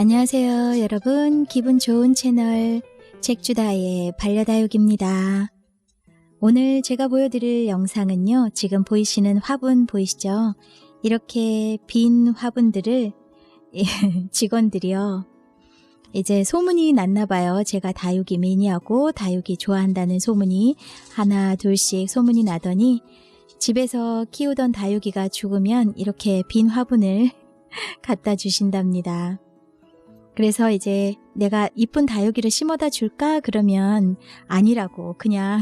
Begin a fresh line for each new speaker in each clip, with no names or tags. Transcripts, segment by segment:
안녕하세요 여러분. 기분 좋은 채널 책주다의 반려다육입니다. 오늘 제가 보여드릴 영상은요, 지금 보이시는 화분 보이시죠? 이렇게 빈 화분들을 직원들이요, 이제 소문이 났나봐요. 제가 다육이 매니아고 다육이 좋아한다는 소문이 하나 둘씩 소문이 나더니 집에서 키우던 다육이가 죽으면 이렇게 빈 화분을 갖다 주신답니다. 그래서 이제 내가 이쁜 다육이를 심어다 줄까? 그러면 아니라고, 그냥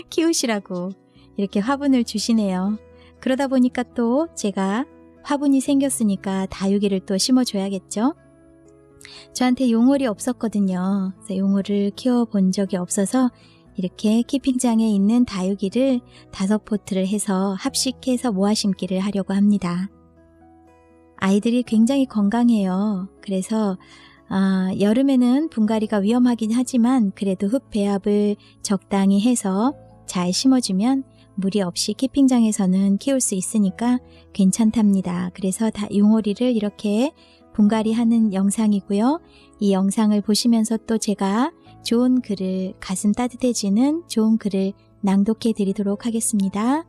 키우시라고 이렇게 화분을 주시네요. 그러다 보니까 또 제가 화분이 생겼으니까 다육이를 또 심어줘야겠죠? 저한테 용월이 없었거든요. 그래서 용월을 키워본 적이 없어서 이렇게 키핑장에 있는 다육이를 5포트를 해서 합식해서 모아 심기를 하려고 합니다. 아이들이 굉장히 건강해요. 그래서 여름에는 분갈이가 위험하긴 하지만 그래도 흙 배합을 적당히 해서 잘 심어주면 무리 없이 키핑장에서는 키울 수 있으니까 괜찮답니다. 그래서 용오리를 이렇게 분갈이하는 영상이고요. 이 영상을 보시면서 또 제가 좋은 글을, 가슴 따뜻해지는 좋은 글을 낭독해 드리도록 하겠습니다.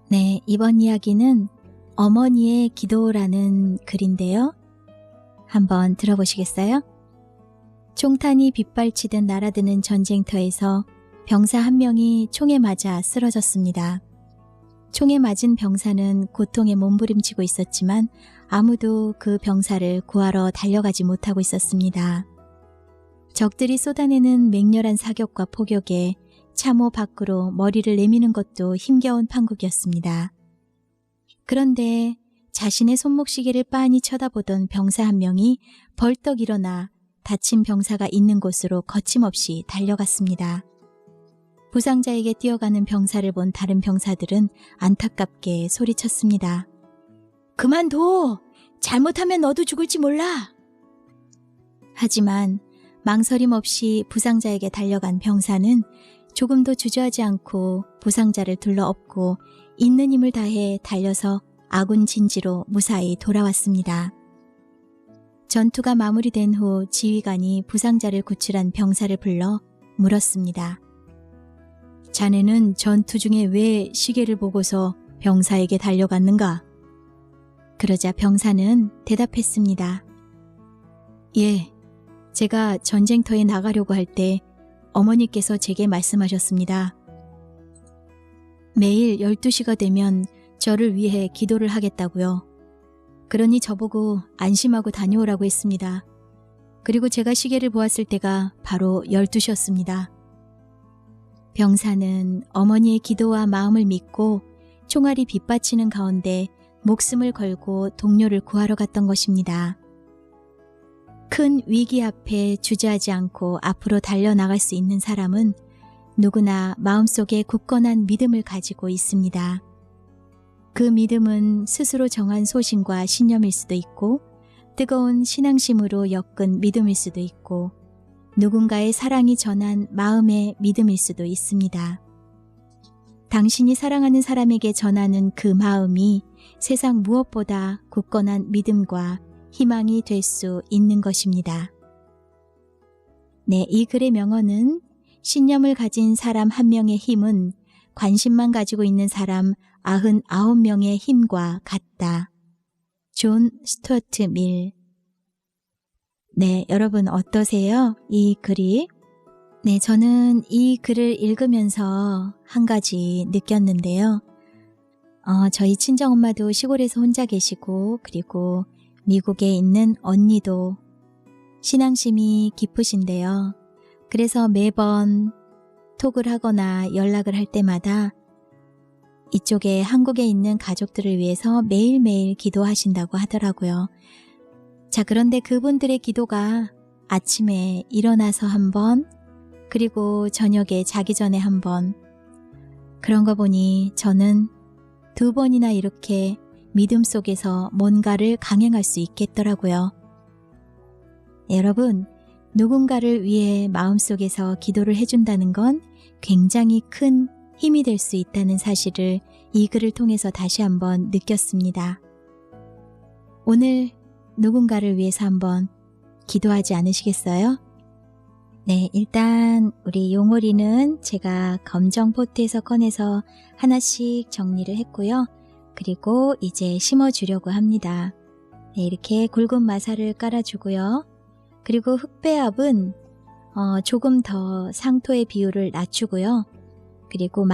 네, 이번 이야기는 어머니의 기도라는 글인데요. 한번 들어보시겠어요? 총탄이 빗발치듯 날아드는 전쟁터에서 병사 한 명이 총에 맞아 쓰러졌습니다. 총에 맞은 병사는 고통에 몸부림치고 있었지만 아무도 그 병사를 구하러 달려가지 못하고 있었습니다. 적들이 쏟아내는 맹렬한 사격과 포격에 참호 밖으로 머리를 내미는 것도 힘겨운 판국이었습니다. 그런데 자신의 손목시계를 빤히 쳐다보던 병사 한 명이 벌떡 일어나 다친 병사가 있는 곳으로 거침없이 달려갔습니다. 부상자에게 뛰어가는 병사를 본 다른 병사들은 안타깝게 소리쳤습니다. 그만둬! 잘못하면 너도 죽을지 몰라! 하지만 망설임 없이 부상자에게 달려간 병사는 조금도 주저하지 않고 부상자를 둘러엎고 있는 힘을 다해 달려서 아군 진지로 무사히 돌아왔습니다. 전투가 마무리된 후 지휘관이 부상자를 구출한 병사를 불러 물었습니다. 자네는 전투 중에 왜 시계를 보고서 병사에게 달려갔는가? 그러자 병사는 대답했습니다. 예, 제가 전쟁터에 나가려고 할 때 어머니께서 제게 말씀하셨습니다. 매일 12시가 되면 저를 위해 기도를 하겠다고요. 그러니 저보고 안심하고 다녀오라고 했습니다. 그리고 제가 시계를 보았을 때가 바로 12시였습니다. 병사는 어머니의 기도와 마음을 믿고 총알이 빗받치는 가운데 목숨을 걸고 동료를 구하러 갔던 것입니다. 큰 위기 앞에 주저하지 않고 앞으로 달려나갈 수 있는 사람은 누구나 마음속에 굳건한 믿음을 가지고 있습니다. 그 믿음은 스스로 정한 소신과 신념일 수도 있고 뜨거운 신앙심으로 엮은 믿음일 수도 있고 누군가의 사랑이 전한 마음의 믿음일 수도 있습니다. 당신이 사랑하는 사람에게 전하는 그 마음이 세상 무엇보다 굳건한 믿음과 희망이 될 수 있는 것입니다. 네, 이 글의 명언은 신념을 가진 사람 한 명의 힘은 관심만 가지고 있는 사람 99명의 힘과 같다. 존 스튜어트 밀. 네, 여러분 어떠세요? 이 글이? 네, 저는 이 글을 읽으면서 한 가지 느꼈는데요. 저희 친정엄마도 시골에서 혼자 계시고 그리고 미국에 있는 언니도 신앙심이 깊으신데요. 그래서 매번 톡을 하거나 연락을 할 때마다 이쪽에 한국에 있는 가족들을 위해서 매일매일 기도하신다고 하더라고요. 자, 그런데 그분들의 기도가 아침에 일어나서 한 번, 그리고 저녁에 자기 전에 한 번, 그런 거 보니 저는 2번이나 이렇게 믿음 속에서 뭔가를 강행할 수 있겠더라고요. 여러분, 누군가를 위해 마음속에서 기도를 해준다는 건 굉장히 큰 힘이 될 수 있다는 사실을 이 글을 통해서 다시 한번 느꼈습니다. 오늘 누군가를 위해서 한번 기도하지 않으시겠어요? 네, 일단 우리 용오리는 제가 검정 포트에서 꺼내서 하나씩 정리를 했고요. 그리고 이제 심어주려고 합니다. 네, 이렇게 굵은 마사를 깔아주고요. 그리고 흑배합은 조금 더 상토의 비율을 낮추고요. 그리고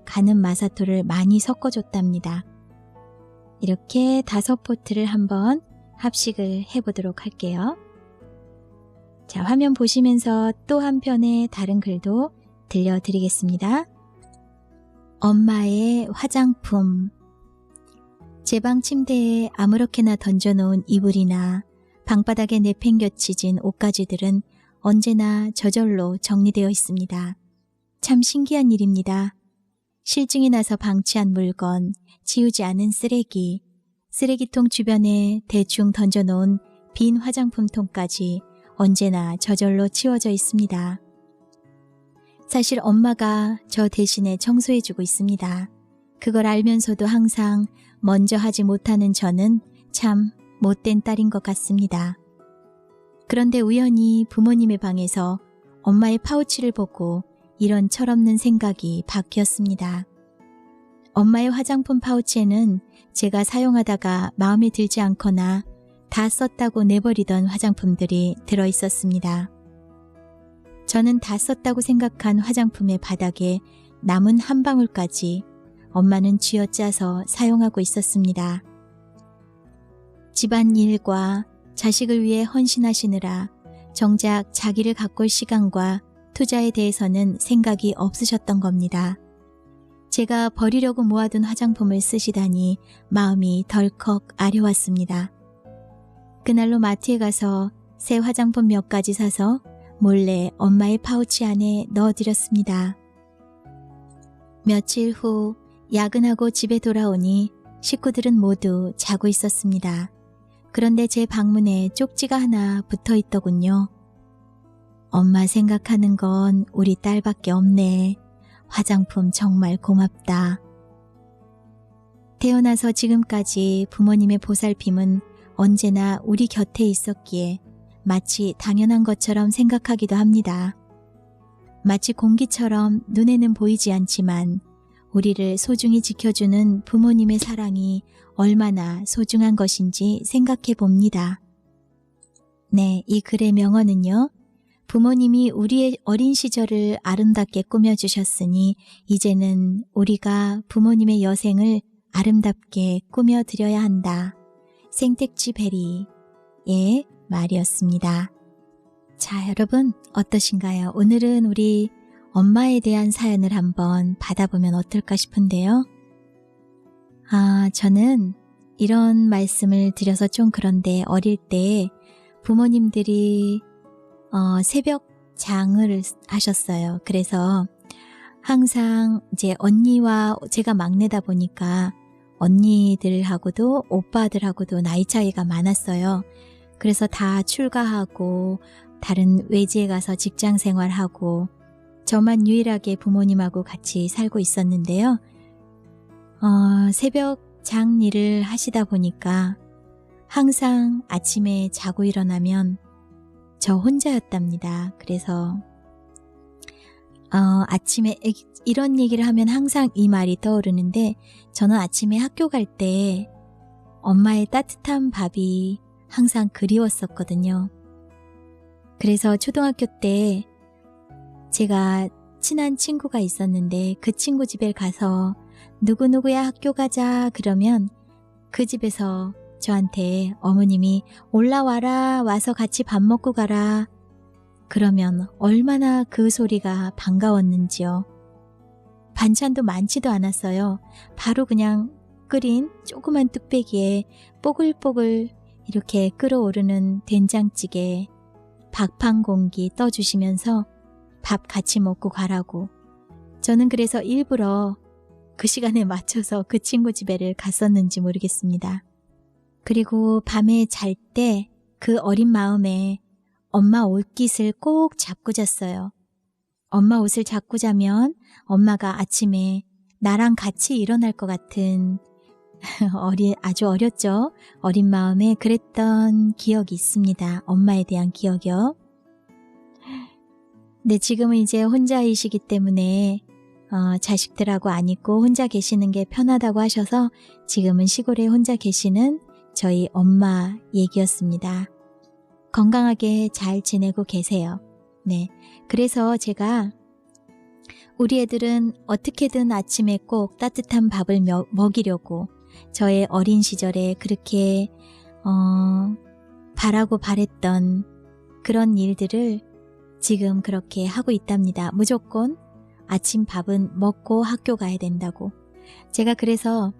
가는 마사토를 많이 섞어줬답니다. 이렇게 5포트를 한번 합식을 해보도록 할게요. 자, 화면 보시면서 또 한편의 다른 글도 들려드리겠습니다. 엄마의 화장품. 제 방 침대에 아무렇게나 던져놓은 이불이나 방바닥에 내팽겨치진 옷가지들은 언제나 저절로 정리되어 있습니다. 참 신기한 일입니다. 실증이 나서 방치한 물건, 치우지 않은 쓰레기, 쓰레기통 주변에 대충 던져놓은 빈 화장품통까지 언제나 저절로 치워져 있습니다. 사실 엄마가 저 대신에 청소해주고 있습니다. 그걸 알면서도 항상 먼저 하지 못하는 저는 참 못된 딸인 것 같습니다. 그런데 우연히 부모님의 방에서 엄마의 파우치를 보고 이런 철없는 생각이 바뀌었습니다. 엄마의 화장품 파우치에는 제가 사용하다가 마음에 들지 않거나 다 썼다고 내버리던 화장품들이 들어있었습니다. 저는 다 썼다고 생각한 화장품의 바닥에 남은 한 방울까지 엄마는 쥐어짜서 사용하고 있었습니다. 집안일과 자식을 위해 헌신하시느라 정작 자기를 가꿀 시간과 투자에 대해서는 생각이 없으셨던 겁니다. 제가 버리려고 모아둔 화장품을 쓰시다니 마음이 덜컥 아려왔습니다. 그날로 마트에 가서 새 화장품 몇 가지 사서 몰래 엄마의 파우치 안에 넣어드렸습니다. 며칠 후 야근하고 집에 돌아오니 식구들은 모두 자고 있었습니다. 그런데 제 방문에 쪽지가 하나 붙어 있더군요. 엄마 생각하는 건 우리 딸밖에 없네. 화장품 정말 고맙다. 태어나서 지금까지 부모님의 보살핌은 언제나 우리 곁에 있었기에 마치 당연한 것처럼 생각하기도 합니다. 마치 공기처럼 눈에는 보이지 않지만 우리를 소중히 지켜주는 부모님의 사랑이 얼마나 소중한 것인지 생각해 봅니다. 네, 이 글의 명언은요. 부모님이 우리의 어린 시절을 아름답게 꾸며주셨으니 이제는 우리가 부모님의 여생을 아름답게 꾸며드려야 한다. 생택쥐 베리의 말이었습니다. 자, 여러분 어떠신가요? 오늘은 우리 엄마에 대한 사연을 한번 받아보면 어떨까 싶은데요. 저는 이런 말씀을 드려서 좀 그런데 어릴 때 부모님들이 새벽 장을 하셨어요. 그래서 항상 이제 언니와 제가 막내다 보니까 언니들하고도 오빠들하고도 나이 차이가 많았어요. 그래서 다 출가하고 다른 외지에 가서 직장 생활하고 저만 유일하게 부모님하고 같이 살고 있었는데요. 새벽 장 일을 하시다 보니까 항상 아침에 자고 일어나면 저 혼자였답니다. 그래서 아침에 이런 얘기를 하면 항상 이 말이 떠오르는데 저는 아침에 학교 갈 때 엄마의 따뜻한 밥이 항상 그리웠었거든요. 그래서 초등학교 때 제가 친한 친구가 있었는데 그 친구 집에 가서 누구누구야 학교 가자 그러면 그 집에서 저한테 어머님이 올라와라 와서 같이 밥 먹고 가라 그러면 얼마나 그 소리가 반가웠는지요. 반찬도 많지도 않았어요. 바로 그냥 끓인 조그만 뚝배기에 뽀글뽀글 이렇게 끓어오르는 된장찌개 밥 한 공기 떠주시면서 밥 같이 먹고 가라고. 저는 그래서 일부러 그 시간에 맞춰서 그 친구 집에를 갔었는지 모르겠습니다. 그리고 밤에 잘 때 그 어린 마음에 엄마 옷깃을 꼭 잡고 잤어요. 엄마 옷을 잡고 자면 엄마가 아침에 나랑 같이 일어날 것 같은 아주 어렸죠. 어린 마음에 그랬던 기억이 있습니다. 엄마에 대한 기억이요. 근데 지금은 이제 혼자이시기 때문에 자식들하고 안 있고 혼자 계시는 게 편하다고 하셔서 지금은 시골에 혼자 계시는 저희 엄마 얘기였습니다. 건강하게 잘 지내고 계세요. 네, 그래서 제가 우리 애들은 어떻게든 아침에 꼭 따뜻한 밥을 먹이려고 저의 어린 시절에 그렇게 바라고 바랬던 그런 일들을 지금 그렇게 하고 있답니다. 무조건 아침 밥은 먹고 학교 가야 된다고. 제가 그래서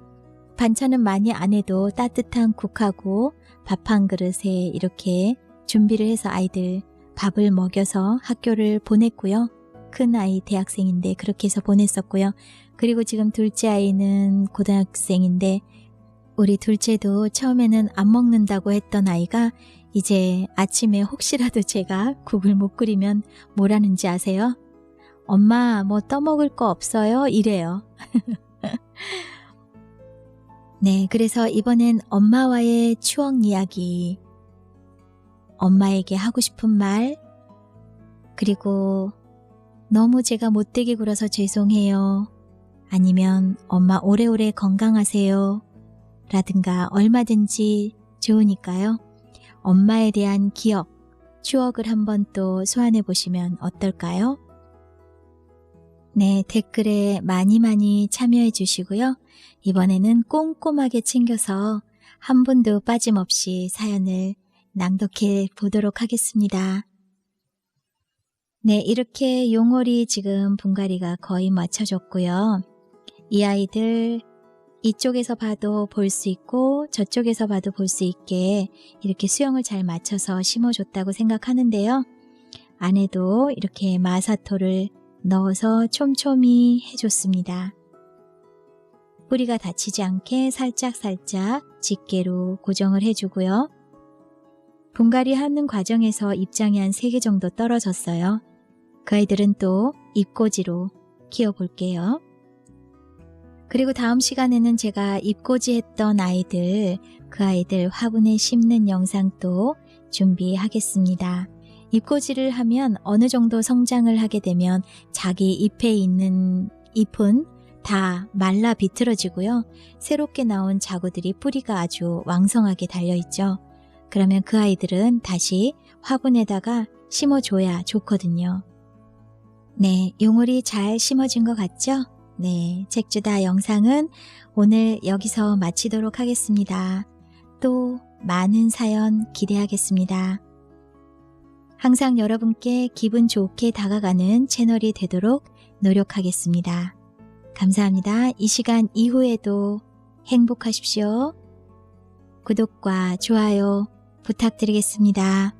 반찬은 많이 안 해도 따뜻한 국하고 밥 한 그릇에 이렇게 준비를 해서 아이들 밥을 먹여서 학교를 보냈고요. 큰 아이 대학생인데 그렇게 해서 보냈었고요. 그리고 지금 둘째 아이는 고등학생인데 우리 둘째도 처음에는 안 먹는다고 했던 아이가 이제 아침에 혹시라도 제가 국을 못 끓이면 뭐라는지 아세요? 엄마 뭐 떠먹을 거 없어요? 이래요. 네, 그래서 이번엔 엄마와의 추억 이야기, 엄마에게 하고 싶은 말, 그리고 너무 제가 못되게 굴어서 죄송해요. 아니면 엄마 오래오래 건강하세요. 라든가 얼마든지 좋으니까요. 엄마에 대한 기억, 추억을 한번 또 소환해 보시면 어떨까요? 네, 댓글에 많이 참여해 주시고요. 이번에는 꼼꼼하게 챙겨서 한 분도 빠짐없이 사연을 낭독해 보도록 하겠습니다. 네, 이렇게 용월이 지금 분갈이가 거의 맞춰졌고요. 이 아이들 이쪽에서 봐도 볼 수 있고 저쪽에서 봐도 볼 수 있게 이렇게 수영을 잘 맞춰서 심어줬다고 생각하는데요. 안에도 이렇게 마사토를 넣어서 촘촘히 해줬습니다. 뿌리가 다치지 않게 살짝살짝 집게로 고정을 해주고요. 분갈이 하는 과정에서 잎장이 한 3개 정도 떨어졌어요. 그 아이들은 또 잎꽂이로 키워볼게요. 그리고 다음 시간에는 제가 잎꽂이 했던 아이들, 그 아이들 화분에 심는 영상도 준비하겠습니다. 잎꽂이를 하면 어느 정도 성장을 하게 되면 자기 잎에 있는 잎은 다 말라 비틀어지고요. 새롭게 나온 자구들이 뿌리가 아주 왕성하게 달려있죠. 그러면 그 아이들은 다시 화분에다가 심어줘야 좋거든요. 네, 용월이 잘 심어진 것 같죠? 네, 책주다 영상은 오늘 여기서 마치도록 하겠습니다. 또 많은 사연 기대하겠습니다. 항상 여러분께 기분 좋게 다가가는 채널이 되도록 노력하겠습니다. 감사합니다. 이 시간 이후에도 행복하십시오. 구독과 좋아요 부탁드리겠습니다.